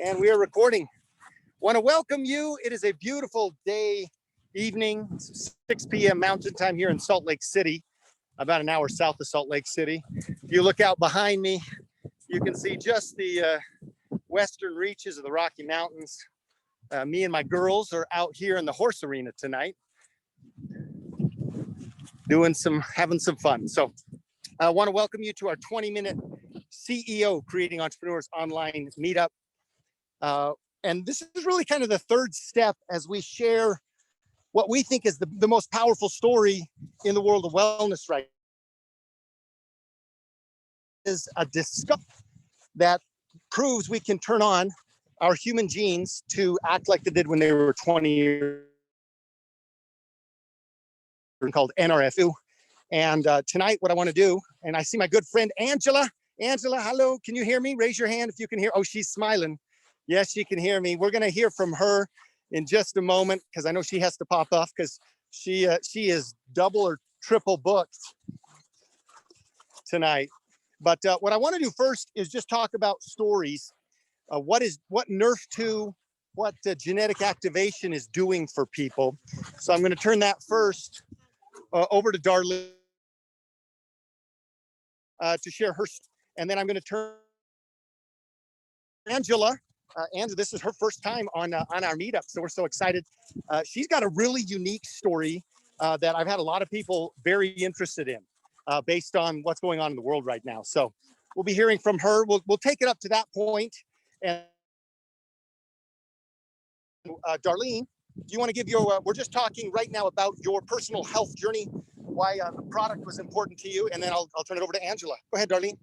And we are recording. Want to welcome you. It is a beautiful day, evening, 6 p.m. Mountain Time here in Salt Lake City, about an hour south of Salt Lake City. If you look out behind me, you can see just the western reaches of the Rocky Mountains. Me and my girls are out here in the horse arena tonight, having some fun. So I want to welcome you to our 20-minute CEO Creating Entrepreneurs Online meetup. And this is really kind of the third step as we share what we think is the most powerful story in the world of wellness right now. Is a discovery that proves we can turn on our human genes to act like they did when they were 20 years old, called NRFU. And tonight, what I want to do, and I see my good friend Angela. Angela, hello, can you hear me? Raise your hand if you can hear. Oh, she's smiling. Yes, she can hear me. We're going to hear from her in just a moment because I know she has to pop off because she is double or triple booked tonight. But what I want to do first is just talk about stories. What Nerf2, what genetic activation is doing for people. So I'm going to turn that first over to Darlene to share her, and then I'm going to turn Angela. Angela, this is her first time on our meetup, so we're so excited. She's got a really unique story that I've had a lot of people very interested in, based on what's going on in the world right now. So we'll be hearing from her. We'll take it up to that point. And Darlene, do you want to give your? We're just talking right now about your personal health journey, why the product was important to you, and then I'll turn it over to Angela. Go ahead, Darlene.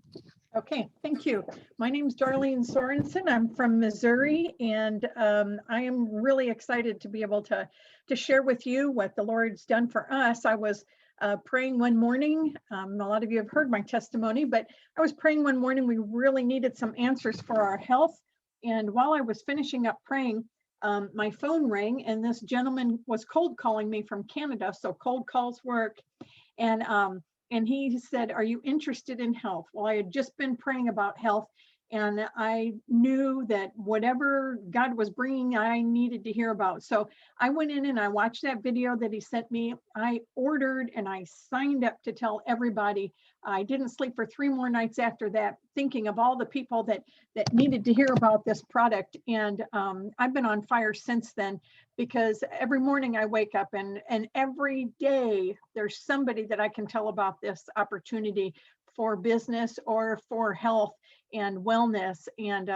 Okay, thank you. My name is Darlene Sorensen. I'm from Missouri, and I am really excited to be able to share with you what the Lord's done for us. I was praying one morning. A lot of you have heard my testimony, but I was praying one morning. We really needed some answers for our health. And while I was finishing up praying, my phone rang, and this gentleman was cold calling me from Canada. So cold calls work. And he said, "Are you interested in health?" Well, I had just been praying about health, and I knew that whatever God was bringing, I needed to hear about. So I went in and I watched that video that he sent me. I ordered and I signed up to tell everybody. I didn't sleep for 3 more nights after that, thinking of all the people that needed to hear about this product. And I've been on fire since then, because every morning I wake up and every day there's somebody that I can tell about this opportunity for business or for health and wellness. And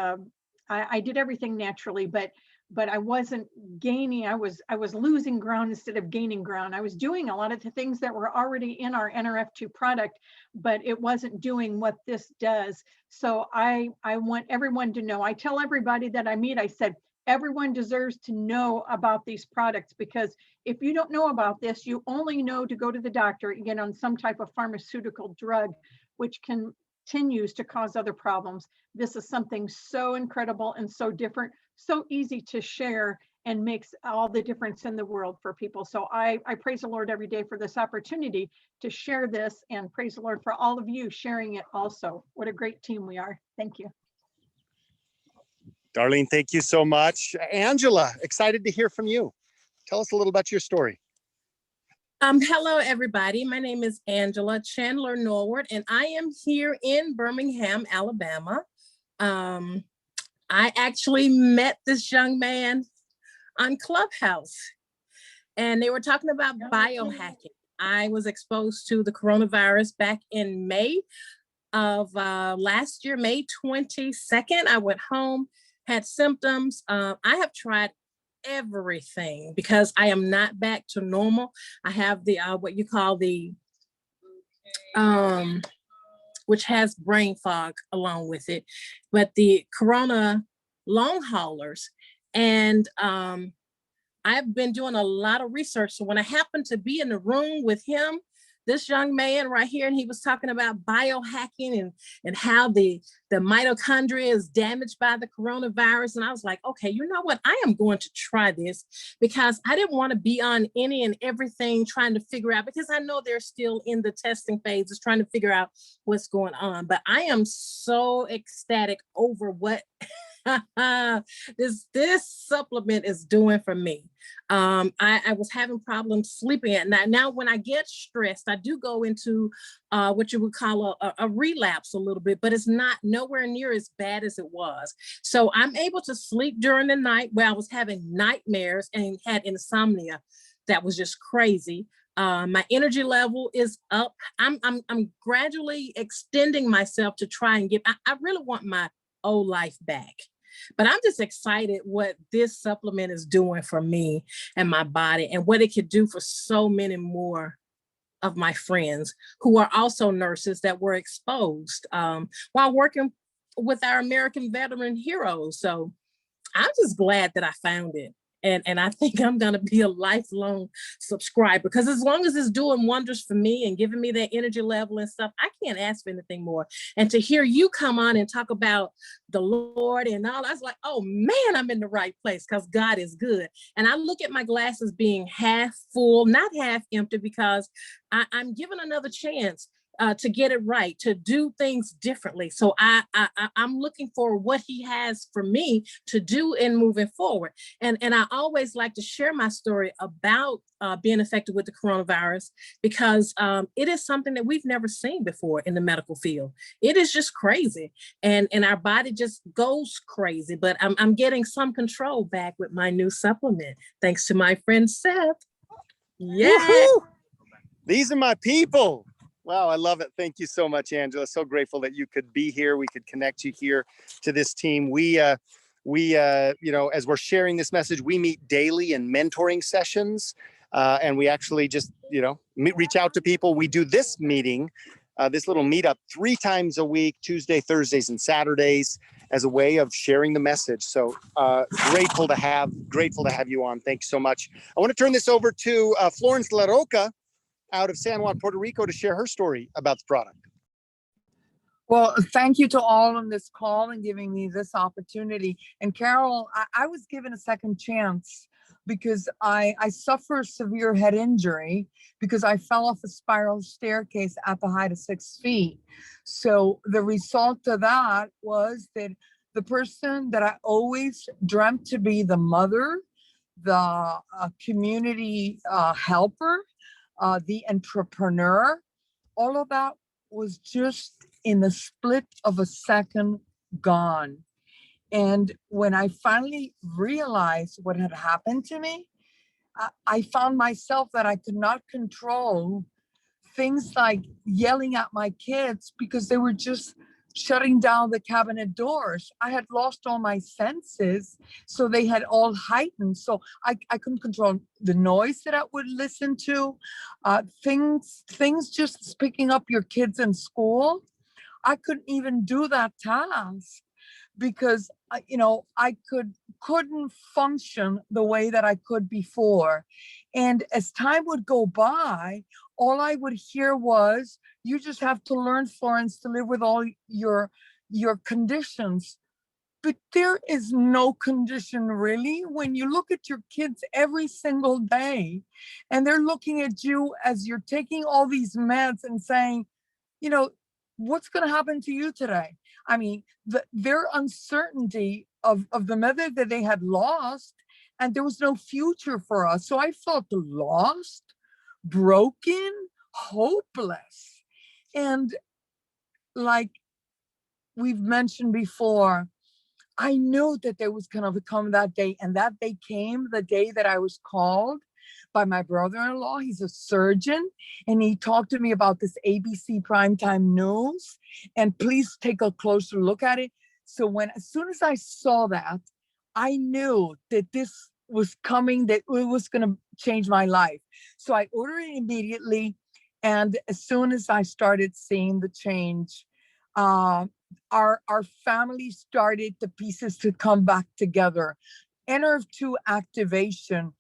I did everything naturally, but I wasn't gaining. I was losing ground instead of gaining ground. I was doing a lot of the things that were already in our NRF2 product, but it wasn't doing what this does. So I want everyone to know. I tell everybody that I meet, I said, everyone deserves to know about these products, because if you don't know about this, you only know to go to the doctor and get on some type of pharmaceutical drug, which continues to cause other problems. This is something so incredible and so different, so easy to share, and makes all the difference in the world for people. So I praise the Lord every day for this opportunity to share this, and praise the Lord for all of you sharing it also. What a great team we are. Thank you. Darlene, thank you so much. Angela, excited to hear from you. Tell us a little about your story. Hello, everybody. My name is Angela Chandler Norwood, and I am here in Birmingham, Alabama. I actually met this young man on Clubhouse, and they were talking about biohacking. I was exposed to the coronavirus back in May of last year, May 22nd. I went home, had symptoms. I have tried everything because I am not back to normal. I have the what you call the which has brain fog along with it, but the corona long haulers. And I've been doing a lot of research. So when I happened to be in the room with him, this young man right here, and he was talking about biohacking and how the mitochondria is damaged by the coronavirus. And I was like, okay, you know what? I am going to try this, because I didn't want to be on any and everything trying to figure out, because I know they're still in the testing phases trying to figure out what's going on. But I am so ecstatic over what This supplement is doing for me. I was having problems sleeping at night. Now, when I get stressed, I do go into what you would call a relapse a little bit, but it's not nowhere near as bad as it was. So I'm able to sleep during the night where I was having nightmares and had insomnia. That was just crazy. My energy level is up. I'm gradually extending myself to try and get, I really want my old life back. But I'm just excited what this supplement is doing for me and my body and what it could do for so many more of my friends who are also nurses that were exposed while working with our American veteran heroes. So I'm just glad that I found it. And I think I'm going to be a lifelong subscriber because as long as it's doing wonders for me and giving me that energy level and stuff, I can't ask for anything more. And to hear you come on and talk about the Lord and all, I was like, oh man, I'm in the right place because God is good. And I look at my glasses being half full, not half empty, because I'm given another chance to get it right, to do things differently. So I'm looking for what he has for me to do in moving forward. And I always like to share my story about being affected with the coronavirus because it is something that we've never seen before in the medical field. It is just crazy. And our body just goes crazy, but I'm getting some control back with my new supplement, thanks to my friend Seth. Yeah. These are my people. Wow, I love it. Thank you so much, Angela. So grateful that you could be here. We could connect you here to this team. We you know, as we're sharing this message, we meet daily in mentoring sessions, and we actually just, you know, reach out to people. We do this meeting, this little meetup 3 times a week, Tuesday, Thursdays, and Saturdays, as a way of sharing the message. So grateful to have you on. Thanks so much. I want to turn this over to Florence La Roca out of San Juan, Puerto Rico, to share her story about the product. Well, thank you to all on this call and giving me this opportunity. And Carol, I was given a second chance because I suffer severe head injury because I fell off a spiral staircase at the height of 6 feet. So the result of that was that the person that I always dreamt to be the mother, the community helper, the entrepreneur, all of that was just in the split of a second gone. And when I finally realized what had happened to me, I found myself that I could not control things like yelling at my kids because they were just shutting down the cabinet doors. I had lost all my senses, so they had all heightened. So I couldn't control the noise that I would listen to, things just picking up your kids in school. I couldn't even do that task because you know, I couldn't function the way that I could before. And as time would go by, all I would hear was, you just have to learn, Florence, to live with all your conditions. But there is no condition really when you look at your kids every single day and they're looking at you as you're taking all these meds and saying, you know, what's going to happen to you today? I mean, their uncertainty of the method that they had lost, and there was no future for us. So I felt lost, broken, hopeless. And like we've mentioned before, I knew that there was going to come that day, and that day came the day that I was called by my brother-in-law. He's a surgeon, and he talked to me about this ABC primetime news, and please take a closer look at it. So as soon as I saw that, I knew that this was coming, that it was going to change my life. So I ordered it immediately, and as soon as I started seeing the change, our family started the pieces to come back together. NRF2 activation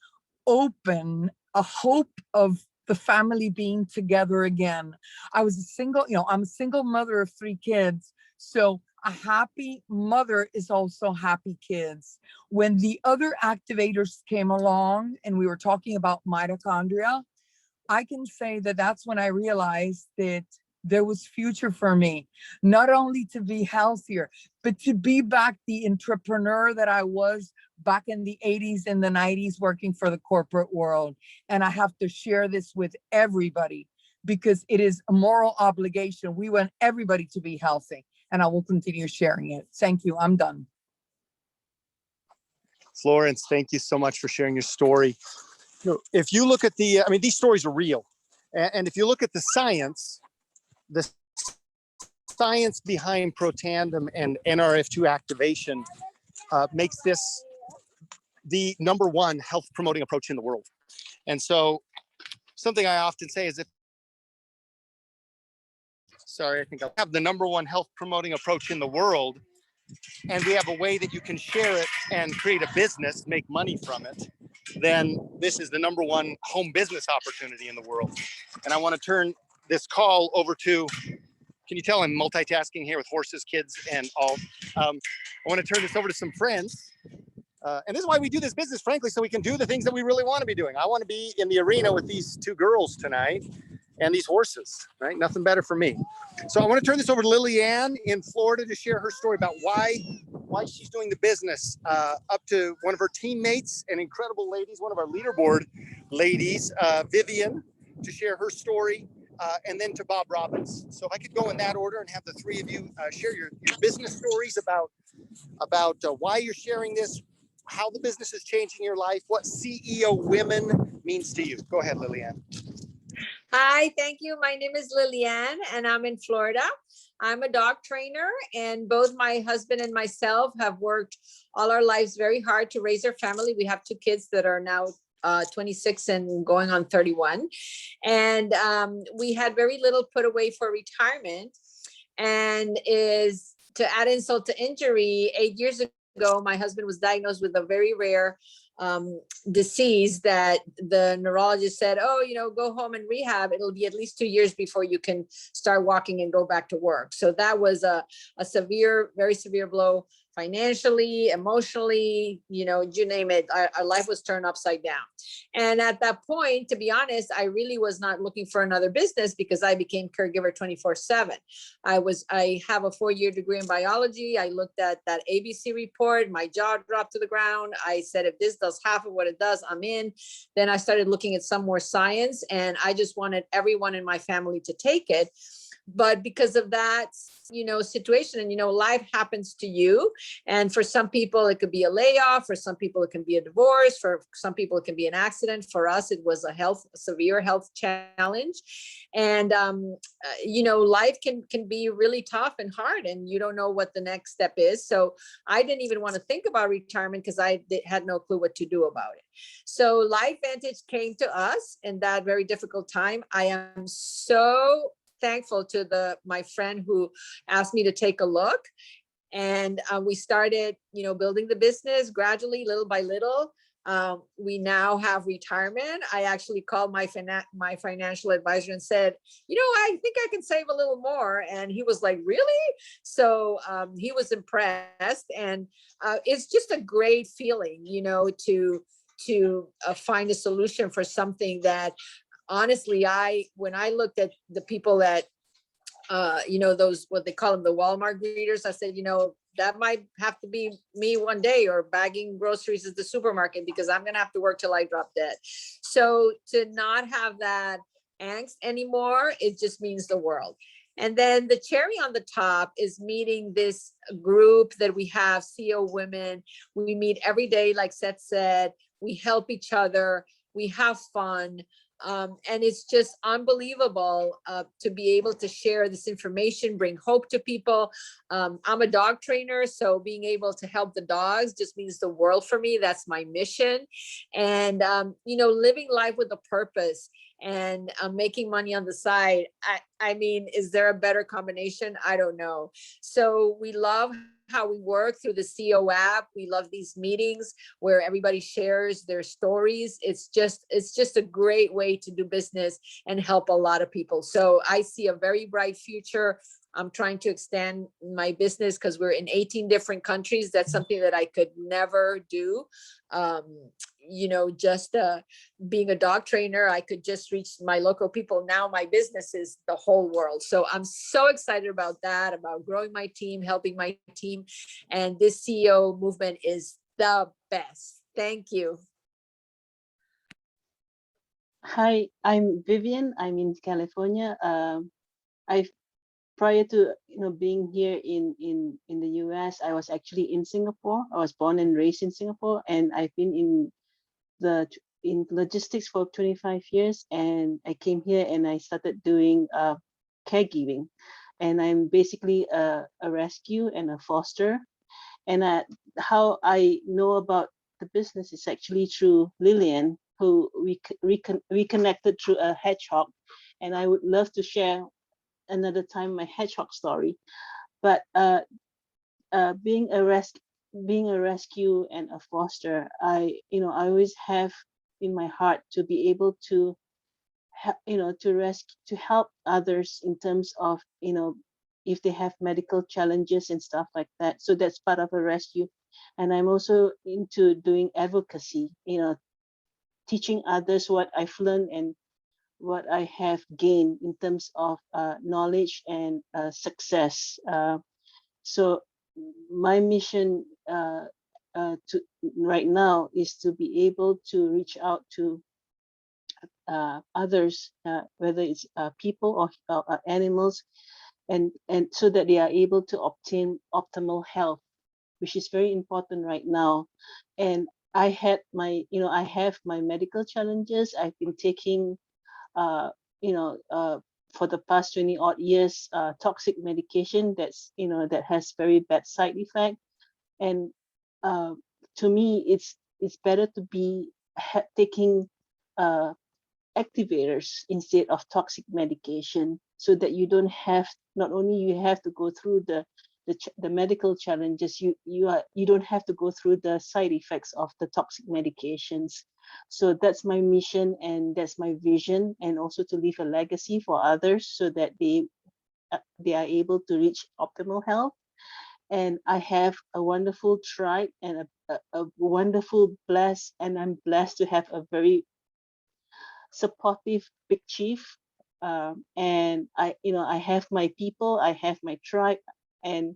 open a hope of the family being together again. I'm a single mother of 3 kids. So a happy mother is also happy kids. When the other activators came along and we were talking about mitochondria, I can say that that's when I realized that there was future for me, not only to be healthier, but to be back the entrepreneur that I was back in the 80s and the 90s working for the corporate world. And I have to share this with everybody because it is a moral obligation. We want everybody to be healthy, and I will continue sharing it. Thank you. I'm done. Florence, thank you so much for sharing your story. If you look at the, I mean, these stories are real. And if you look at the science behind Protandim and NRF2 activation makes this the #1 health promoting approach in the world. And so something I often say is I think I'll have the #1 health promoting approach in the world, and we have a way that you can share it and create a business, make money from it, then this is the #1 home business opportunity in the world. And I want to turn this call over to, can you tell I'm multitasking here with horses, kids, and all. I want to turn this over to some friends. And this is why we do this business, frankly, so we can do the things that we really want to be doing. I want to be in the arena with these 2 girls tonight and these horses, right? Nothing better for me. So I want to turn this over to Lillian in Florida to share her story about why she's doing the business, up to one of her teammates and incredible ladies, one of our leaderboard ladies, Vivian, to share her story, and then to Bob Robbins. So if I could go in that order and have the 3 of you share your business stories about why you're sharing this, how the business is changing your life, what CEO Women means to you. Go ahead, Lillian. Hi, thank you. My name is Lillian and I'm in Florida. I'm a dog trainer, and both my husband and myself have worked all our lives very hard to raise our family. We have 2 kids that are now 26 and going on 31. And we had very little put away for retirement. And is to add insult to injury, 8 years ago, my husband was diagnosed with a very rare disease that the neurologist said, oh, go home and rehab. It'll be at least 2 years before you can start walking and go back to work. So that was a severe, very severe blow financially, emotionally, you name it. Our life was turned upside down. And at that point, to be honest, I really was not looking for another business because I became caregiver 24/7. I have a 4-year degree in biology. I looked at that ABC report, my jaw dropped to the ground. I said, if this does half of what it does, I'm in. Then I started looking at some more science, and I just wanted everyone in my family to take it. But because of that, situation, and, life happens to you. And for some people, it could be a layoff. For some people, it can be a divorce. For some people, it can be an accident. For us, it was a severe health challenge. And, life can be really tough and hard, and you don't know what the next step is. So I didn't even want to think about retirement because I had no clue what to do about it. So Life Vantage came to us in that very difficult time. I am so thankful to my friend who asked me to take a look, and we started building the business gradually, little by little. We now have retirement. I actually called my financial advisor and said, I think I can save a little more. And he was like, really? So he was impressed. And it's just a great feeling, to find a solution for something that, honestly, when I looked at the people that, those, what they call them, the Walmart greeters, I said, that might have to be me one day, or bagging groceries at the supermarket, because I'm going to have to work till I drop dead. So to not have that angst anymore, it just means the world. And then the cherry on the top is meeting this group that we have, CEO Women. We meet every day, like Seth said. We help each other. We have fun. And it's just unbelievable to be able to share this information, bring hope to people. I'm a dog trainer, so being able to help the dogs just means the world for me. That's my mission. And, living life with a purpose and making money on the side. I mean, is there a better combination? I don't know. So we love how we work through the CO app. We love these meetings where everybody shares their stories. It's just a great way to do business and help a lot of people. So I see a very bright future I'm trying to extend my business because we're in 18 different countries. That's something that I could never do. You know, just being a dog trainer, I could just reach my local people. Now my business is the whole world. So I'm so excited about that, about growing my team, helping my team. And this CEO movement is the best. Thank you. Hi, I'm Vivian. I'm in California. I prior to being here in the US, I was actually in Singapore. I was born and raised in Singapore, and I've been in logistics for 25 years. And I came here and I started doing caregiving, and I'm basically a rescue and a foster. And how I know about the business is actually through Lillian, who we connected through a hedgehog. And I would love to share another time my hedgehog story. But being a rescue and a foster, I always have in my heart to be able to to help others in terms of if they have medical challenges and stuff like that. So that's part of a rescue. And I'm also into doing advocacy, teaching others what I've learned and what I have gained in terms of knowledge and success. So my mission to right now is to be able to reach out to others, whether it's people or animals, and so that they are able to obtain optimal health, which is very important right now. And I have my medical challenges. I've been taking for the past 20 odd years toxic medication that has very bad side effect. And to me, it's better to be taking activators instead of toxic medication, so that you don't have, not only you have to go through the medical challenges, you don't have to go through the side effects of the toxic medications. So that's my mission and that's my vision, and also to leave a legacy for others so that they are able to reach optimal health. And I have a wonderful tribe and a wonderful blessed, and I'm blessed to have a very supportive big chief. And I have my people, I have my tribe, and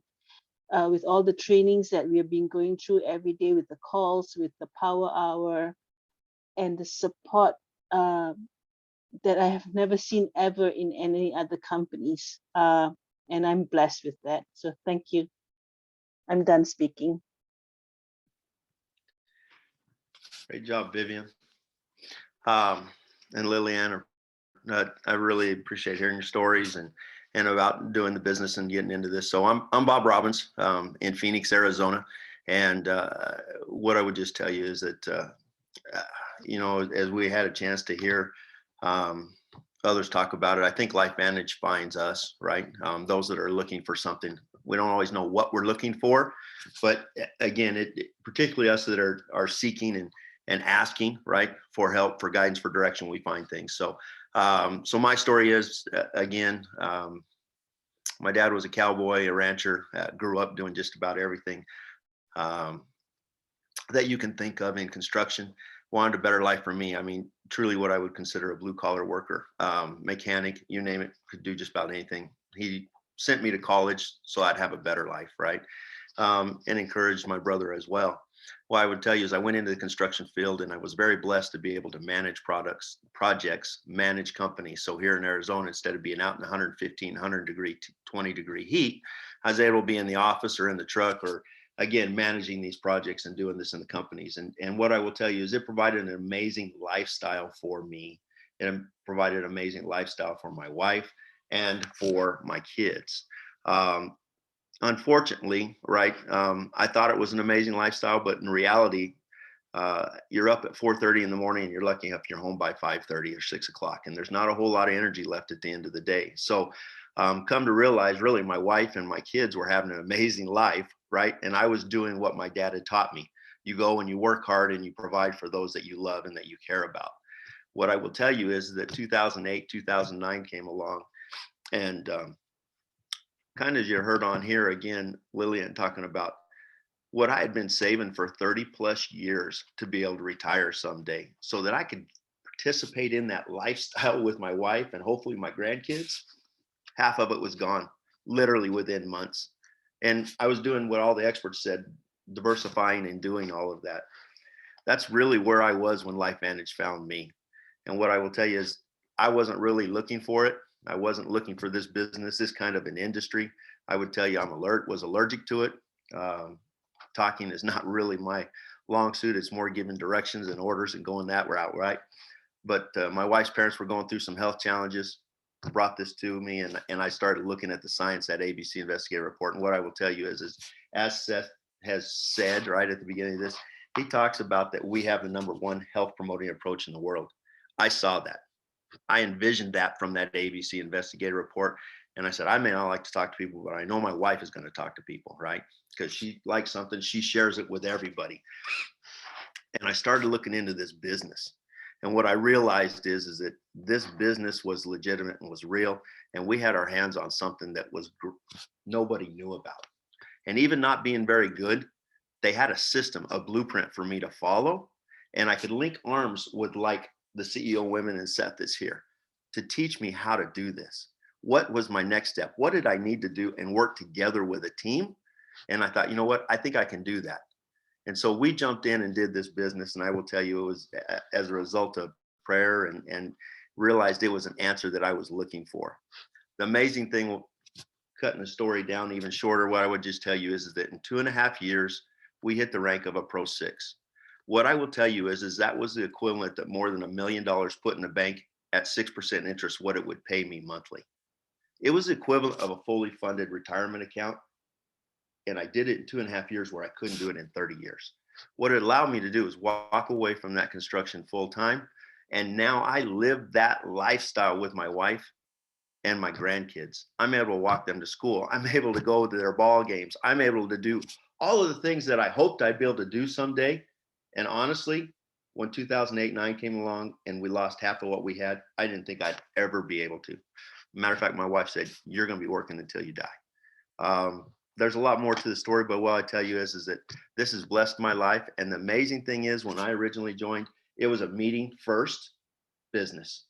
with all the trainings that we have been going through every day, with the calls, with the power hour, and the support that I have never seen ever in any other companies. And I'm blessed with that. So thank you. I'm done speaking. Great job, Vivian. And Lillian, I really appreciate hearing your stories and about doing the business and getting into this. So I'm Bob Robbins in Phoenix, Arizona. And what I would just tell you is that, as we had a chance to hear others talk about it, I think LifeVantage finds us, right? Those that are looking for something. We don't always know what we're looking for, but again, particularly us that are seeking and asking, right, for help, for guidance, for direction, we find things. So, so my story is, again, my dad was a cowboy, a rancher, grew up doing just about everything that you can think of in construction. Wanted a better life for me. I mean, truly what I would consider a blue collar worker, mechanic, you name it, could do just about anything. He sent me to college so I'd have a better life, right? And encouraged my brother as well. What I would tell you is I went into the construction field and I was very blessed to be able to manage projects, manage companies. So here in Arizona, instead of being out in 115, 100 degree, 20 degree heat, I was able to be in the office or in the truck, or again, managing these projects and doing this in the companies. And what I will tell you is it provided an amazing lifestyle for me. It provided an amazing lifestyle for my wife and for my kids. Unfortunately, right, I thought it was an amazing lifestyle, but in reality, you're up at 4:30 in the morning and you're lucky if you're home by 5:30 or 6 o'clock, and there's not a whole lot of energy left at the end of the day. So come to realize, really, my wife and my kids were having an amazing life, right? And I was doing what my dad had taught me. You go and you work hard and you provide for those that you love and that you care about. What I will tell you is that 2008, 2009 came along, and kind of as you heard on here again, Lillian talking about what I had been saving for 30 plus years to be able to retire someday so that I could participate in that lifestyle with my wife and hopefully my grandkids. Half of it was gone literally within months. And I was doing what all the experts said, diversifying and doing all of that. That's really where I was when LifeVantage found me. And what I will tell you is I wasn't really looking for it. I wasn't looking for this business, this kind of an industry. I would tell you was allergic to it. Talking is not really my long suit. It's more giving directions and orders and going that route, right? But my wife's parents were going through some health challenges, brought this to me, and I started looking at the science, that ABC investigative report. And what I will tell you is as Seth has said right at the beginning of this, he talks about that we have the #1 health promoting approach in the world. I saw that. I envisioned that from that ABC investigative report. And I said, I may not like to talk to people, but I know my wife is going to talk to people, right? Because she likes something, she shares it with everybody. And I started looking into this business. And what I realized is that this business was legitimate and was real. And we had our hands on something that was nobody knew about. And even not being very good, they had a system, a blueprint for me to follow. And I could link arms with like the CEO Women and Seth is here to teach me how to do this. What was my next step? What did I need to do and work together with a team? And I thought, you know what? I think I can do that. And so we jumped in and did this business. And I will tell you, it was as a result of prayer and realized it was an answer that I was looking for. The amazing thing, cutting the story down even shorter, what I would just tell you is that in 2.5 years, we hit the rank of a Pro 6. What I will tell you is that was the equivalent of more than $1 million put in the bank at 6% interest, what it would pay me monthly. It was the equivalent of a fully funded retirement account. And I did it in 2.5 years where I couldn't do it in 30 years. What it allowed me to do is walk away from that construction full time. And now I live that lifestyle with my wife and my grandkids. I'm able to walk them to school. I'm able to go to their ball games. I'm able to do all of the things that I hoped I'd be able to do someday. And honestly, when 2008-9 came along and we lost half of what we had, I didn't think I'd ever be able to. Matter of fact, my wife said, you're going to be working until you die. There's a lot more to the story, but what I tell you is that this has blessed my life. And the amazing thing is, when I originally joined, it was a meeting first business.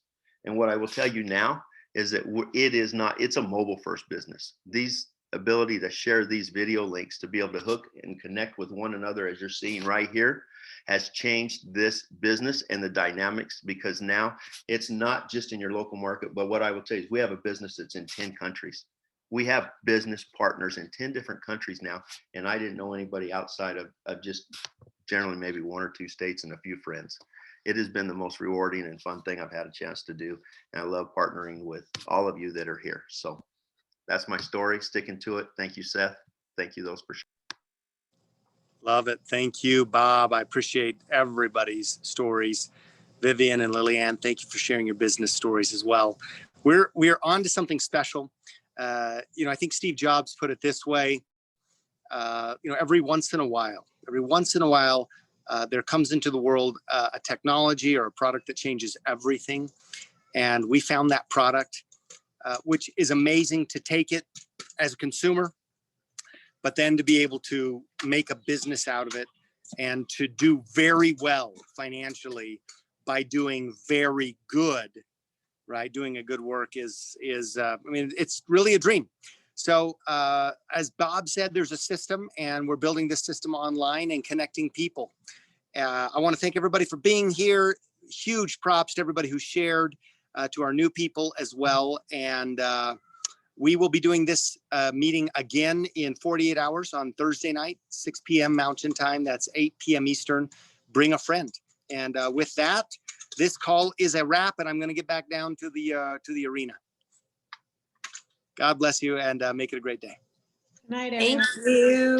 And what I will tell you now is that it's a mobile first business. These ability to share these video links, to be able to hook and connect with one another, as you're seeing right here, has changed this business and the dynamics, because now it's not just in your local market, but what I will tell you is we have a business that's in 10 countries. We have business partners in 10 different countries now. And I didn't know anybody outside of just generally maybe 1 or 2 states and a few friends. It has been the most rewarding and fun thing I've had a chance to do. And I love partnering with all of you that are here. So that's my story, sticking to it. Thank you, Seth. Thank you, those for sure. Love it. Thank you, Bob. I appreciate everybody's stories. Vivian and Lillian, thank you for sharing your business stories as well. We're on to something special. I think Steve Jobs put it this way, every once in a while, there comes into the world a technology or a product that changes everything. And we found that product, which is amazing to take it as a consumer, but then to be able to make a business out of it and to do very well financially by doing very good, right? Doing a good work is it's really a dream. So as Bob said, there's a system, and we're building this system online and connecting people. I want to thank everybody for being here. Huge props to everybody who shared, to our new people as well. And we will be doing this meeting again in 48 hours on Thursday night, 6 p.m. Mountain Time. That's 8 p.m. Eastern. Bring a friend. And with that, this call is a wrap, and I'm going to get back down to the arena. God bless you, and make it a great day. Good night, Thank everyone. you.